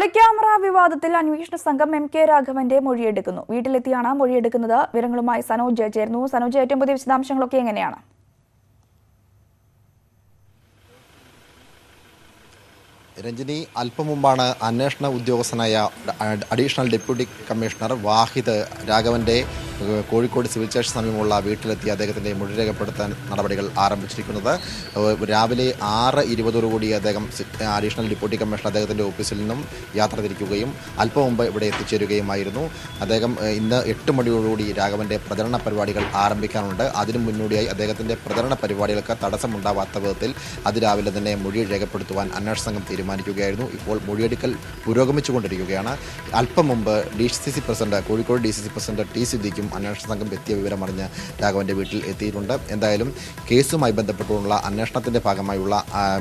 ഒളിക്യാമറ വിവാദത്തിൽ അന്വേഷണ സംഘം MK രാഘവന്റെ മൊഴിയെടുക്കുന്നു. വീട്ടിലെത്തിയാണ് മൊഴിയെടുക്കുന്നത്. വിവരങ്ങളുമായി സനോജ് ചേർന്നു. സനോജ്, ഏറ്റവും പുതിയ വിശദാംശങ്ങളൊക്കെ എങ്ങനെയാണ്? രഞ്ജിനി, അല്പം മുമ്പാണ് അന്വേഷണ ഉദ്യോഗസ്ഥനായ അഡീഷണൽ ഡെപ്യൂട്ടി കമ്മീഷണർ വാഹിദ് രാഘവന്റെ കോഴിക്കോട് സിവിൽ സ്റ്റേഷൻ സമീപമുള്ള വീട്ടിലെത്തി അദ്ദേഹത്തിന്റെ മൊഴി രേഖപ്പെടുത്താൻ നടപടികൾ ആരംഭിച്ചിരിക്കുന്നത്. രാവിലെ 6:20 അദ്ദേഹം അഡീഷണൽ ഡെപ്യൂട്ടി കമ്മീഷണർ അദ്ദേഹത്തിന്റെ ഓഫീസിൽ നിന്നും യാത്ര തിരിക്കുകയും അല്പം മുമ്പ് ഇവിടെ എത്തിച്ചേരുകയുമായിരുന്നു. അദ്ദേഹം ഇന്ന് 8 മണിയോടുകൂടി രാഘവന്റെ പ്രചരണ പരിപാടികൾ ആരംഭിക്കാനുണ്ട്. അതിനു മുന്നോടിയായി അദ്ദേഹത്തിന്റെ പ്രചരണ പരിപാടികൾക്ക് തടസ്സമുണ്ടാവാത്ത വിധത്തിൽ അതിരാവിലെ തന്നെ മൊഴി രേഖപ്പെടുത്തുവാൻ അന്വേഷണ സംഘം തീരുമാനിക്കുകയായിരുന്നു. ഇപ്പോൾ മൊഴിയെടുക്കൽ പുരോഗമിച്ചുകൊണ്ടിരിക്കുകയാണ്. അല്പം മുമ്പ് കോഴിക്കോട് DCC പ്രസിഡന്റ് T സിദ്ദീഖും അന്വേഷണ സംഘം എത്തിയ വിവരമറിഞ്ഞ് രാഘവന്റെ വീട്ടിൽ എത്തിയിട്ടുണ്ട്. എന്തായാലും കേസുമായി ബന്ധപ്പെട്ടുള്ള അന്വേഷണത്തിന്റെ ഭാഗമായുള്ള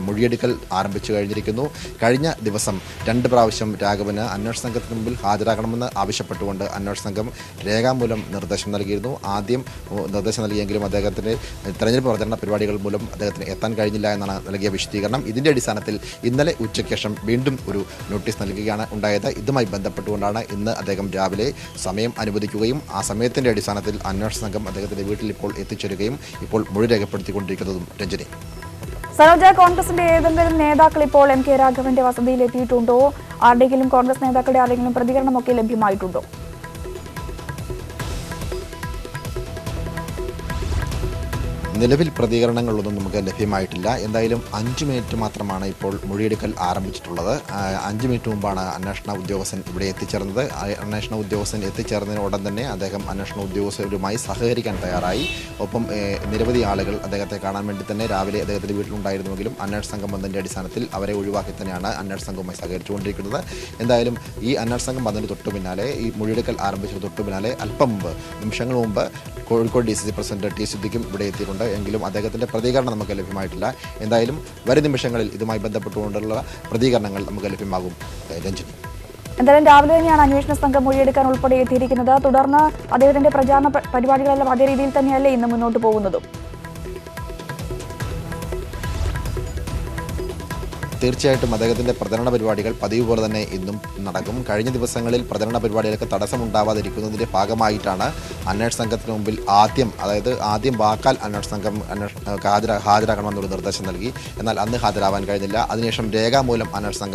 മൊഴിയെടുക്കൽ ആരംഭിച്ചു കഴിഞ്ഞിരിക്കുന്നു. കഴിഞ്ഞ ദിവസം 2 പ്രാവശ്യം രാഘവന് അന്വേഷണ സംഘത്തിന് മുമ്പിൽ ഹാജരാകണമെന്ന് ആവശ്യപ്പെട്ടുകൊണ്ട് അന്വേഷണ സംഘം രേഖാമൂലം നിർദ്ദേശം നൽകിയിരുന്നു. ആദ്യം നിർദ്ദേശം നൽകിയെങ്കിലും അദ്ദേഹത്തിന്റെ തെരഞ്ഞെടുപ്പ് പ്രചരണ പരിപാടികൾ മൂലം അദ്ദേഹത്തിന് എത്താൻ കഴിഞ്ഞില്ല എന്നാണ് നൽകിയ വിശദീകരണം. ഇതിന്റെ അടിസ്ഥാനത്തിൽ ഇന്നലെ ഉച്ചയ്ക്ക് ശേഷം വീണ്ടും ഒരു നോട്ടീസ് നൽകുകയാണ് ഉണ്ടായത്. ഇതുമായി ബന്ധപ്പെട്ടുകൊണ്ടാണ് ഇന്ന് അദ്ദേഹം രാവിലെ സമയം അനുവദിക്കുകയും ആ സമയത്തിന്റെ അടിസ്ഥാനത്തിൽ അന്വേഷണ സംഘം അദ്ദേഹത്തിന്റെ വീട്ടിൽ ഇപ്പോൾ എത്തിച്ചേരുകയും ഇപ്പോൾ മൊഴി രേഖപ്പെടുത്തിക്കൊണ്ടിരിക്കുന്നതും. രഞ്ജിനി, സനോജ, കോൺഗ്രസിന്റെ ഏതെങ്കിലും നേതാക്കൾ ഇപ്പോൾ MK രാഘവന്റെ വസതിയിൽ എത്തിയിട്ടുണ്ടോ? ആരുടെയെങ്കിലും കോൺഗ്രസ് നേതാക്കളുടെ ആരെങ്കിലും പ്രതികരണമൊക്കെ ലഭ്യമായിട്ടുണ്ടോ? നിലവിൽ പ്രതികരണങ്ങളൊന്നും നമുക്ക് ലഭ്യമായിട്ടില്ല. എന്തായാലും 5 മിനിറ്റ് മാത്രമാണ് ഇപ്പോൾ മൊഴിയെടുക്കൽ ആരംഭിച്ചിട്ടുള്ളത്. 5 മിനിറ്റ് മുമ്പാണ് അന്വേഷണ ഉദ്യോഗസ്ഥൻ ഇവിടെ എത്തിച്ചേർന്നത്. അന്വേഷണ ഉദ്യോഗസ്ഥൻ എത്തിച്ചേർന്നതിന് ഉടൻ തന്നെ അദ്ദേഹം അന്വേഷണ ഉദ്യോഗസ്ഥരുമായി സഹകരിക്കാൻ തയ്യാറായി. ഒപ്പം നിരവധി ആളുകൾ അദ്ദേഹത്തെ കാണാൻ വേണ്ടി തന്നെ രാവിലെ അദ്ദേഹത്തിൻ്റെ വീട്ടിലുണ്ടായിരുന്നുവെങ്കിലും അന്വേഷണ സംഘം വന്നതിൻ്റെ അടിസ്ഥാനത്തിൽ അവരെ ഒഴിവാക്കി തന്നെയാണ് അന്വേഷണ സംഘവുമായി സഹകരിച്ചുകൊണ്ടിരിക്കുന്നത്. എന്തായാലും ഈ അന്വേഷണ സംഘം വന്നതിന് തൊട്ടു പിന്നാലെ, ഈ മൊഴിയെടുക്കൽ ആരംഭിച്ചതിന് തൊട്ടു പിന്നാലെ അല്പം മുമ്പ്, നിമിഷങ്ങൾ മുമ്പ് കോഴിക്കോട് DCC പ്രസിഡന്റ് T സിദ്ദീഖും ഇവിടെ എത്തിയിട്ടുണ്ട്. എങ്കിലും അദ്ദേഹത്തിൻ്റെ പ്രതികരണം നമുക്ക് ലഭ്യമായിട്ടില്ല. എന്തായാലും വരും നിമിഷങ്ങളിൽ ഇതുമായി ബന്ധപ്പെട്ടുകൊണ്ടുള്ള പ്രതികരണങ്ങൾ നമുക്ക് ലഭ്യമാകും. രഞ്ജിനി, എന്തായാലും രാവിലെ തന്നെയാണ് അന്വേഷണ സംഘം മൊഴിയെടുക്കാൻ ഉൾപ്പെടെ എത്തിയിരിക്കുന്നത്. തുടർന്ന് അദ്ദേഹത്തിന്റെ പ്രചാരണ പരിപാടികളെല്ലാം അതേ രീതിയിൽ തന്നെയല്ലേ ഇന്ന് മുന്നോട്ട് പോകുന്നതും? തീർച്ചയായിട്ടും അദ്ദേഹത്തിൻ്റെ പ്രചരണ പരിപാടികൾ പതിവ് പോലെ തന്നെ ഇന്നും നടക്കും. കഴിഞ്ഞ ദിവസങ്ങളിൽ പ്രചരണ പരിപാടികൾക്ക് തടസ്സമുണ്ടാവാതിരിക്കുന്നതിൻ്റെ ഭാഗമായിട്ടാണ് അന്വേഷണ സംഘത്തിന് മുമ്പിൽ ആദ്യം വാക്കാൽ അന്വേഷണ സംഘം ഹാജരാകണമെന്നൊരു നിർദ്ദേശം നൽകി. എന്നാൽ അന്ന് ഹാജരാവാൻ കഴിഞ്ഞില്ല. അതിനുശേഷം രേഖാമൂലം അന്വേഷണ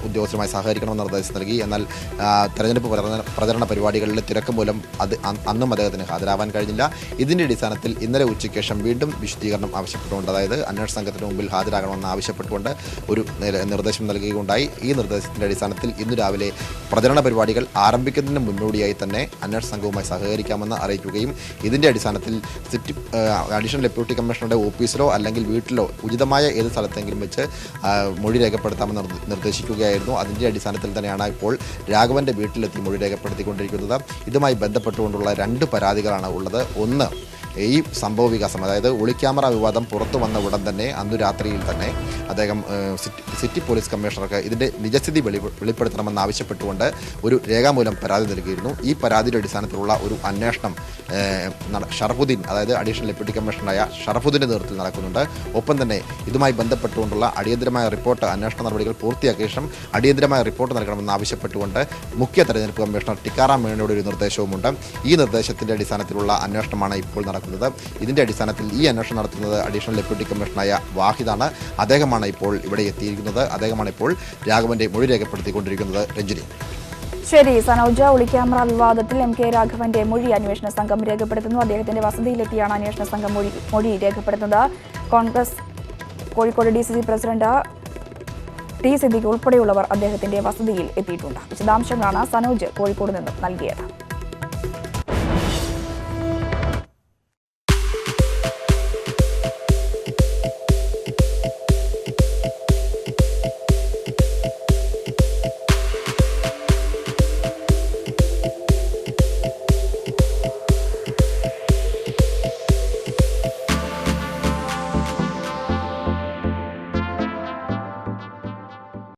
ഉദ്യോഗസ്ഥരുമായി സഹകരിക്കണമെന്ന് നിർദ്ദേശം നൽകി. എന്നാൽ തെരഞ്ഞെടുപ്പ് പ്രചരണ പരിപാടികളിലെ തിരക്ക് മൂലം അന്നും അദ്ദേഹത്തിന് ഹാജരാവാൻ കഴിഞ്ഞില്ല. ഇതിൻ്റെ അടിസ്ഥാനത്തിൽ ഇന്നലെ ഉച്ചയ്ക്ക് ശേഷം വീണ്ടും വിശദീകരണം ആവശ്യപ്പെട്ടുകൊണ്ട്, അതായത് അന്വേഷണ സംഘത്തിന് മുമ്പിൽ ഹാജരാകണമെന്ന് ആവശ്യപ്പെട്ടുകൊണ്ട് ഒരു നിർദ്ദേശം നൽകുകയുണ്ടായി. ഈ നിർദ്ദേശത്തിൻ്റെ അടിസ്ഥാനത്തിൽ ഇന്ന് രാവിലെ പ്രചരണ പരിപാടികൾ ആരംഭിക്കുന്നതിന് മുന്നോടിയായി തന്നെ അന്വേഷണ സംഘവുമായി സഹകരിക്കാമെന്ന് അറിയിക്കുകയും ഇതിൻ്റെ അടിസ്ഥാനത്തിൽ അഡീഷണൽ ഡെപ്യൂട്ടി കമ്മീഷണറുടെ ഓഫീസിലോ അല്ലെങ്കിൽ വീട്ടിലോ ഉചിതമായ ഏത് സ്ഥലത്തെങ്കിലും വെച്ച് മൊഴി രേഖപ്പെടുത്താമെന്ന് നിർദ്ദേശിക്കുകയായിരുന്നു. അതിൻ്റെ അടിസ്ഥാനത്തിൽ തന്നെയാണ് ഇപ്പോൾ രാഘവന്റെ വീട്ടിലെത്തി മൊഴി രേഖപ്പെടുത്തിക്കൊണ്ടിരിക്കുന്നത്. ഇതുമായി ബന്ധപ്പെട്ടുകൊണ്ടുള്ള 2 പരാതികളാണ് ഉള്ളത്. ഒന്ന്, ഈ സംഭവ വികാസം, അതായത് ഒളിക്യാമറ വിവാദം പുറത്തു വന്ന ഉടൻ തന്നെ അന്നു രാത്രിയിൽ തന്നെ അദ്ദേഹം സിറ്റി പോലീസ് കമ്മീഷണർക്ക് ഇതിൻ്റെ നിജസ്ഥിതി വെളിപ്പെടുത്തണമെന്ന് ആവശ്യപ്പെട്ടുകൊണ്ട് ഒരു രേഖാമൂലം പരാതി നൽകിയിരുന്നു. ഈ പരാതിയുടെ അടിസ്ഥാനത്തിലുള്ള ഒരു അന്വേഷണം ഷറഫുദ്ദീൻ, അതായത് അഡീഷണൽ ഡെപ്യൂട്ടി കമ്മീഷണറായ ഷറഫുദ്ദീൻ്റെ നേതൃത്വത്തിൽ നടക്കുന്നുണ്ട്. ഒപ്പം തന്നെ ഇതുമായി ബന്ധപ്പെട്ടുകൊണ്ടുള്ള അടിയന്തരമായ റിപ്പോർട്ട്, അന്വേഷണ നടപടികൾ പൂർത്തിയാക്കിയ ശേഷം അടിയന്തരമായ റിപ്പോർട്ട് നൽകണമെന്ന് ആവശ്യപ്പെട്ടുകൊണ്ട് മുഖ്യ തെരഞ്ഞെടുപ്പ് കമ്മീഷണർ ടിക്കാറാം മീണയുടെ ഒരു നിർദ്ദേശവുമുണ്ട്. ഈ നിർദ്ദേശത്തിൻ്റെ അടിസ്ഥാനത്തിലുള്ള അന്വേഷണമാണ് ഇപ്പോൾ നടക്കുന്നത്. ഇതിന്റെ അടിസ്ഥാനത്തിൽ ഈ അന്വേഷണം നടത്തുന്നത് അഡീഷണൽ ഡെപ്യൂട്ടി കമ്മീഷണറായ വാഹിദാണ്. അദ്ദേഹമാണ് ഇപ്പോൾ ഇവിടെ എത്തിയിരിക്കുന്നത്. അദ്ദേഹമാണ് ഇപ്പോൾ രാഘവന്റെ മൊഴി രേഖപ്പെടുത്തിക്കൊണ്ടിരിക്കുന്നത്. രഞ്ജിനി, ശരി സനോജ, ഒളിക്യാമറ വിവാദത്തിൽ MK രാഘവന്റെ മൊഴി അന്വേഷണ സംഘം രേഖപ്പെടുത്തുന്നു. അദ്ദേഹത്തിന്റെ വസതിയിലെത്തിയാണ് അന്വേഷണ സംഘം മൊഴി രേഖപ്പെടുത്തുന്നത്. Congress Kozhikode DCC president T Siddique ഉൾപ്പെടെയുള്ളവർ അദ്ദേഹത്തിന്റെ വസതിയിൽ എത്തിയിട്ടുണ്ട്. വിശദാംശങ്ങളാണ് സനോജ് കോഴിക്കോട് നിന്നും നൽകിയത്.